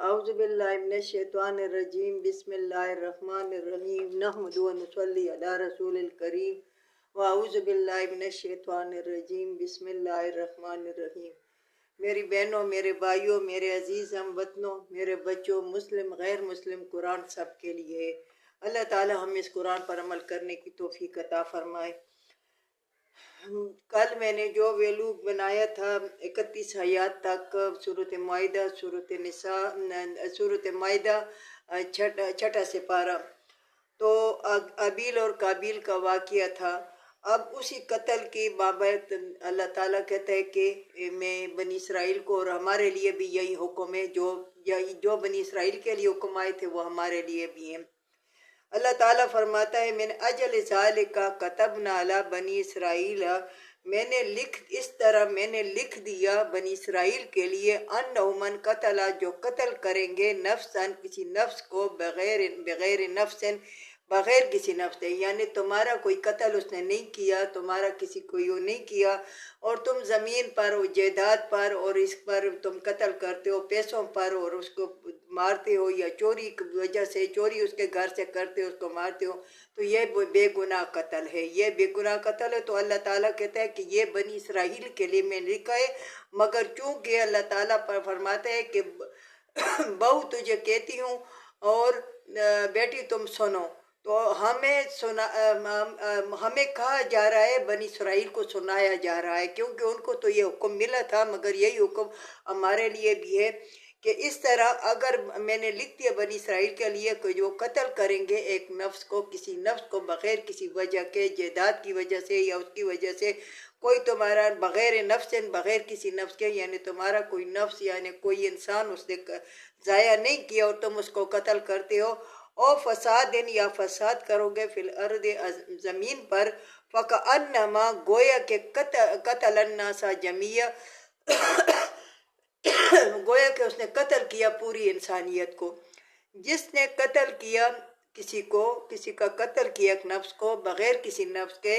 اعوذ باللہ من الشیطان الرجیم بسم اللہ الرحمن الرحیم نحمد و نصلی علی رسول الکریم واعوذ باللہ من الشیطان الرجیم بسم اللہ الرحمن الرحیم۔ میری بہنوں، میرے بھائیوں، میرے عزیز ہم وطنوں، میرے بچوں، مسلم غیر مسلم، قرآن سب کے لیے ہے۔ اللہ تعالی ہم اس قرآن پر عمل کرنے کی توفیق عطا فرمائے۔ کل میں نے جو ویلو بنایا تھا 31 آیات تک سورۃ مائدہ، سورۃ نساء، سورۃ مائدہ چھٹا سپارہ، تو ابیل اور قابیل کا واقعہ تھا۔ اب اسی قتل کی بابت اللہ تعالیٰ کہتا ہے کہ میں بنی اسرائیل کو، اور ہمارے لیے بھی یہی حکم ہے، جو بنی اسرائیل کے لیے حکم آئے تھے وہ ہمارے لیے بھی ہیں۔ اللہ تعالیٰ فرماتا ہے من اجل ذالک کتبنا علی بنی اسرائیل، اس طرح میں نے لکھ دیا بنی اسرائیل کے لیے، انہ من قتل، جو قتل کریں گے، نفسن، کسی نفس کو، بغیر نفس، بغیر کسی نفس سے، یعنی تمہارا کوئی قتل اس نے نہیں کیا، تمہارا کسی کو یوں نہیں کیا، اور تم زمین پر، جائیداد پر، اور اس پر تم قتل کرتے ہو پیسوں پر، اور اس کو مارتے ہو، یا چوری کی وجہ سے، چوری اس کے گھر سے کرتے ہو، اس کو مارتے ہو، تو یہ بے گناہ قتل ہے، یہ بے گناہ قتل ہے۔ تو اللہ تعالیٰ کہتا ہے کہ یہ بنی اسرائیل کے لیے میں نے لکھا ہے، مگر چونکہ اللہ تعالیٰ پر فرماتا ہے کہ بہو تجھے کہتی ہوں اور بیٹی تم سنو، تو ہمیں کہا جا رہا ہے، بنی اسرائیل کو سنایا جا رہا ہے، کیونکہ ان کو تو یہ حکم ملا تھا، مگر یہی حکم ہمارے لیے بھی ہے کہ اس طرح اگر میں نے لکھ دیا بنی اسرائیل کے لیے کہ جو قتل کریں گے ایک نفس کو، کسی نفس کو بغیر کسی وجہ کے، جائیداد کی وجہ سے یا اس کی وجہ سے، کوئی تمہارا بغیر نفس، بغیر کسی نفس کے، یعنی تمہارا کوئی نفس، یعنی کوئی انسان اس نے ضائع نہیں کیا اور تم اس کو قتل کرتے ہو، او فساد، یا فساد کرو گے فی الارض، زمین پر، فکأنما، گویا کہ قتل الناس جمیعا، گویا کہ اس نے قتل کیا پوری انسانیت کو۔ جس نے قتل کیا کسی کو، کسی کا قتل کیا ایک نفس کو بغیر کسی نفس کے،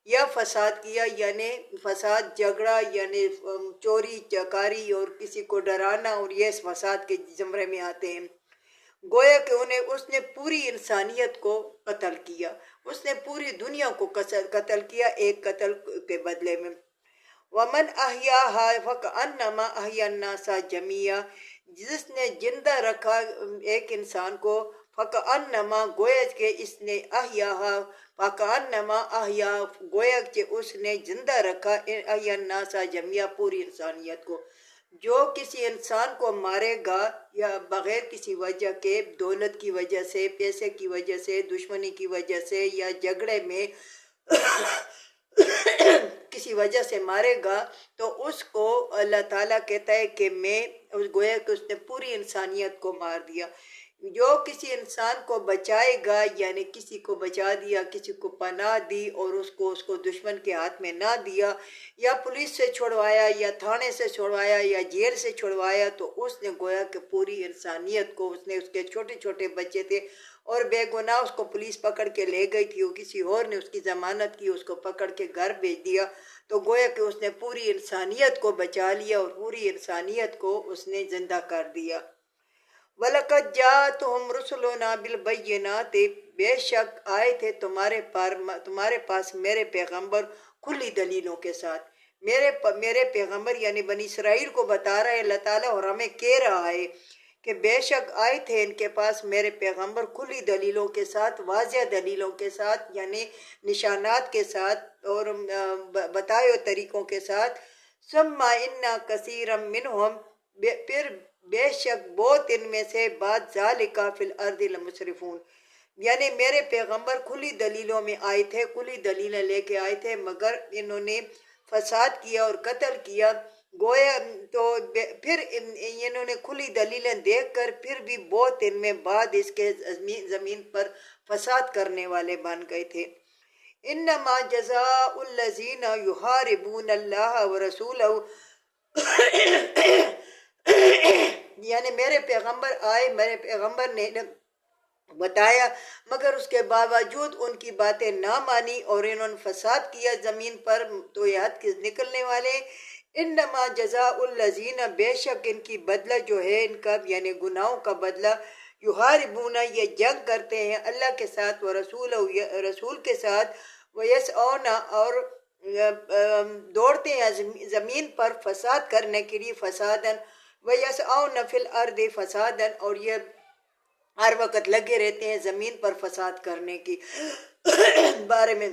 یا فساد کیا، یعنی فساد جھگڑا، یعنی چوری چکاری اور کسی کو ڈرانا، اور یہ اس فساد کے زمرے میں آتے ہیں۔ گویا کہ اس نے پوری انسانیت کو قتل کیا، اس نے پوری دنیا کو قتل کیا ایک قتل کے بدلے میں۔ وَمَنْ أَحْيَاهَا فَكَأَنَّمَا أَحْيَا النَّاسَ جَمِيعًا، جس نے زندہ رکھا ایک انسان کو، فَكَأَنَّمَا، گویا کہ اس نے، أَحْيَاهَا فَكَأَنَّمَا أَحْيَا، گویا کہ اس نے زندہ رکھا أَحْيَا النَّاسَ جَمِيعًا، پوری انسانیت کو۔ جو کسی انسان کو مارے گا یا بغیر کسی وجہ کے، دولت کی وجہ سے، پیسے کی وجہ سے، دشمنی کی وجہ سے، یا جھگڑے میں کسی وجہ سے مارے گا، تو اس کو اللہ تعالیٰ کہتا ہے کہ میں، گویا کہ اس نے پوری انسانیت کو مار دیا۔ جو کسی انسان کو بچائے گا، یعنی کسی کو بچا دیا، کسی کو پناہ دی، اور اس کو دشمن کے ہاتھ میں نہ دیا، یا پولیس سے چھڑوایا، یا تھانے سے چھڑوایا، یا جیل سے چھڑوایا، تو اس نے گویا کہ پوری انسانیت کو، اس نے، اس کے چھوٹے چھوٹے بچے تھے اور بے گناہ، اس کو پولیس پکڑ کے لے گئی تھی، وہ کسی اور نے اس کی ضمانت کی، اس کو پکڑ کے گھر بھیج دیا، تو گویا کہ اس نے پوری انسانیت کو بچا لیا اور پوری انسانیت کو اس نے زندہ کر دیا۔ وَلَقَدْ جَاءَتْهُمْ رُسُلُنَا بِالْبَيِّنَاتِ، بے شک آئے تھے تمہارے پاس میرے پیغمبر کھلی دلیلوں کے ساتھ۔ میرے پیغمبر یعنی بنی اسرائیل کو بتا رہا ہے اللہ تعالیٰ، اور ہمیں کہہ رہا ہے کہ بے شک آئے تھے ان کے پاس میرے پیغمبر کھلی دلیلوں کے ساتھ، واضح دلیلوں کے ساتھ، یعنی نشانات کے ساتھ اور بتائے ہوئے طریقوں کے ساتھ۔ ثُمَّ إِنَّ كَثِيرًا مِّنْهُمْ، پھر بے شک بہت ان میں سے، بعد ذَلِكَ فِي الْأَرْضِ لَمُسْرِفُونَ، یعنی میرے پیغمبر کھلی دلیلوں میں آئے تھے، کھلی دلیلیں لے کے آئے تھے، مگر انہوں نے فساد کیا اور قتل کیا۔ گویا تو پھر انہوں نے کھلی دلیلیں دیکھ کر پھر بھی بہت ان میں بعد اس کے زمین پر فساد کرنے والے بن گئے تھے۔ انما جزاء الذین یحاربون اللہ ورسولہ، یعنی میرے پیغمبر آئے، میرے پیغمبر نے بتایا، مگر اس کے باوجود ان کی باتیں نہ مانی اور انہوں نے فساد کیا زمین پر، تو یہ حد کے نکلنے والے۔ انما جزاء الذین، بے شک ان کی بدلہ جو ہے ان کا یعنی گناہوں کا بدلہ، یحاربون یہ جنگ کرتے ہیں اللہ کے ساتھ، و رسول کے ساتھ، ویسعون اور دوڑتے ہیں زمین پر فساد کرنے کے لیے، فسادن، ویسعون فی الارض فسادن، اور یہ ہر وقت لگے رہتے ہیں زمین پر فساد کرنے کی بارے میں۔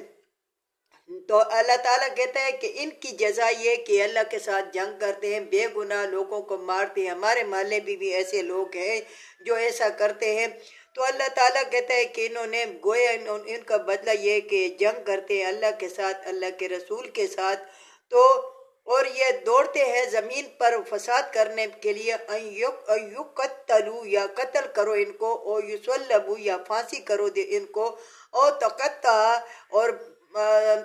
تو اللہ تعالیٰ کہتا ہے کہ ان کی جزا یہ کہ اللہ کے ساتھ جنگ کرتے ہیں، بے گناہ لوگوں کو مارتے ہیں، ہمارے محلے میں بھی ایسے لوگ ہیں جو ایسا کرتے ہیں۔ تو اللہ تعالیٰ کہتا ہے کہ انہوں نے گویا ان کا بدلہ یہ کہ جنگ کرتے ہیں اللہ کے ساتھ، اللہ کے رسول کے ساتھ، تو اور یہ دوڑتے ہیں زمین پر فساد کرنے کے لیے، یقتلوا یا قتل کرو ان کو، او یصلبوا یا پھانسی کرو دے ان کو، او تقطع اور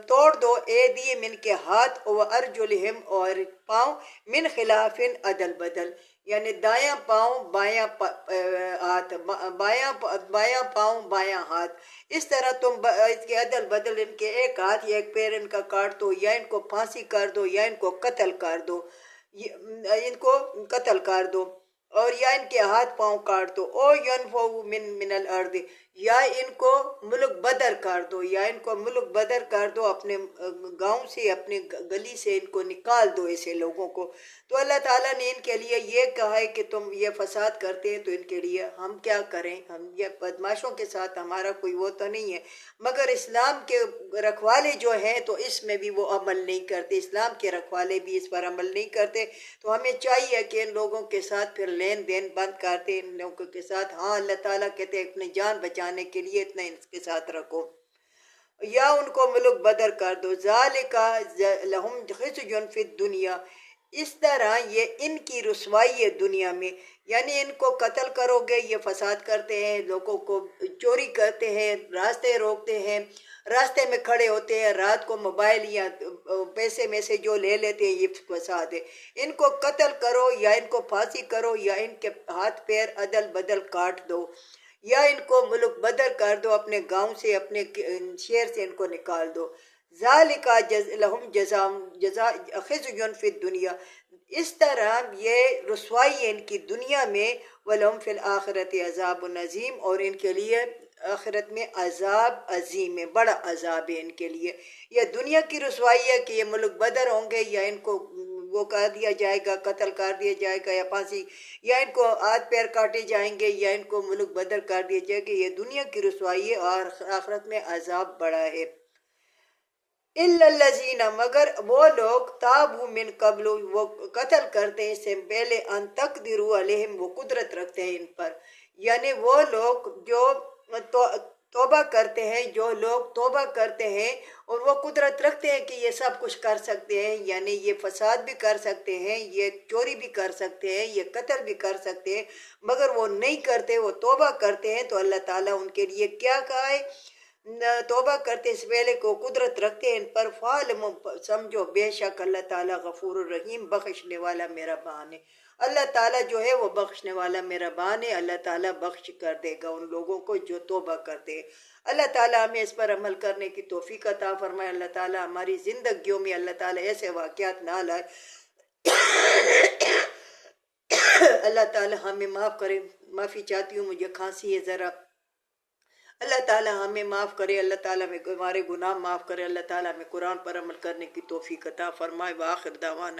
توڑ دو ایدیہم ان کے ہاتھ، و ارجلہم اور پاؤں، من خلاف عدل بدل، یعنی دایاں پاؤں بایاں ہاتھ، بایاں پاؤں بایاں ہاتھ، اس طرح تم اس کے عدل بدل ان کے ایک ہاتھ یا ایک پیر ان کا کاٹ دو، یا ان کو پھانسی کر دو، یا ان کو قتل کر دو، ان کو قتل کر دو، اور یا ان کے ہاتھ پاؤں کاٹ دو، او ینفوا من الارض، یا ان کو ملک بدر کر دو، یا ان کو ملک بدر کر دو، اپنے گاؤں سے اپنے گلی سے ان کو نکال دو ایسے لوگوں کو۔ تو اللہ تعالیٰ نے ان کے لیے یہ کہا ہے کہ تم یہ فساد کرتے ہیں تو ان کے لیے ہم کیا کریں، ہم یہ بدماشوں کے ساتھ ہمارا کوئی وہ تو نہیں ہے، مگر اسلام کے رکھوالے جو ہیں تو اس میں بھی وہ عمل نہیں کرتے، اسلام کے رکھوالے بھی اس پر عمل نہیں کرتے، تو ہمیں چاہیے کہ ان لوگوں کے ساتھ پھر لین دین بند کرتے ان لوگوں کے ساتھ۔ ہاں اللہ تعالیٰ کہتے ہیں اپنی جان بچانے کے لیے اتنا ان کے ساتھ رکھو، یا ان کو ملک بدر کر دو، ذالک لہم خزی فی الدنیا، اس طرح یہ ان کی رسوائی ہے دنیا میں، یعنی ان کو قتل کرو گے، یہ فساد کرتے ہیں، لوگوں کو چوری کرتے ہیں، راستے روکتے ہیں، راستے میں کھڑے ہوتے ہیں، رات کو موبائل یا پیسے میں سے جو لے لیتے ہیں، یہ فساد ہے، ان کو قتل کرو یا ان کو پھانسی کرو، یا ان کے ہاتھ پیر عدل بدل کاٹ دو، یا ان کو ملک بدر کر دو، اپنے گاؤں سے اپنے شہر سے ان کو نکال دو، ذالک لہم جزا خزی فی الدنیا، اس طرح یہ رسوائی ہے ان کی دنیا میں، وَلَهُمْ فِي الْآخِرَةِ عَذَابٌ عَظِيمٌ، اور ان کے لیے آخرت میں عذاب عظیم ہے، بڑا عذاب ہے ان کے لیے۔ یہ دنیا کی رسوائی ہے کہ یہ ملک بدر ہوں گے، یا ان کو وہ کر دیا جائے گا، قتل کر دیا جائے گا، یا پھانسی، یا ان کو ہاتھ پیر کاٹے جائیں گے، یا ان کو ملک بدر کر دیا جائے گا، یہ دنیا کی رسوائی ہے، اور آخرت میں عذاب بڑا ہے۔ اِلَّا الَّذِينَ، مگر وہ لوگ، تابوا من قبل، وہ قتل کرتے ہیں اس سے پہلے، ان تقدروا علیہم، وہ قدرت رکھتے ہیں ان پر، یعنی وہ لوگ جو توبہ کرتے ہیں، جو لوگ توبہ کرتے ہیں اور وہ قدرت رکھتے ہیں کہ یہ سب کچھ کر سکتے ہیں، یعنی یہ فساد بھی کر سکتے ہیں، یہ چوری بھی کر سکتے ہیں، یہ قتل بھی کر سکتے ہیں، مگر وہ نہیں کرتے، وہ توبہ کرتے ہیں، تو اللہ تعالیٰ ان کے لیے کیا کہا ہے، توبہ کرتے اس پہلے کو قدرت رکھتے ہیں ان پر، فَعْلَمُوا، سمجھو بے شک اللہ تعالیٰ غفور الرحیم، بخشنے والا مہربان ہے، اللہ تعالیٰ جو ہے وہ بخشنے والا مہربان ہے، اللہ تعالیٰ بخش کر دے گا ان لوگوں کو جو توبہ کرتے ہیں۔ اللہ تعالیٰ ہمیں اس پر عمل کرنے کی توفیق عطا فرمائے، اللہ تعالیٰ ہماری زندگیوں میں اللہ تعالیٰ ایسے واقعات نہ لائے، اللہ تعالیٰ ہمیں معاف کرے، معافی چاہتی ہوں، مجھے کھانسی ہے ذرا، اللہ تعالیٰ ہمیں معاف کرے، اللہ تعالیٰ ہمیں ہمارے گناہ معاف کرے، اللہ تعالیٰ ہمیں قرآن پر عمل کرنے کی توفیق عطا فرمائے، وآخر دعوانا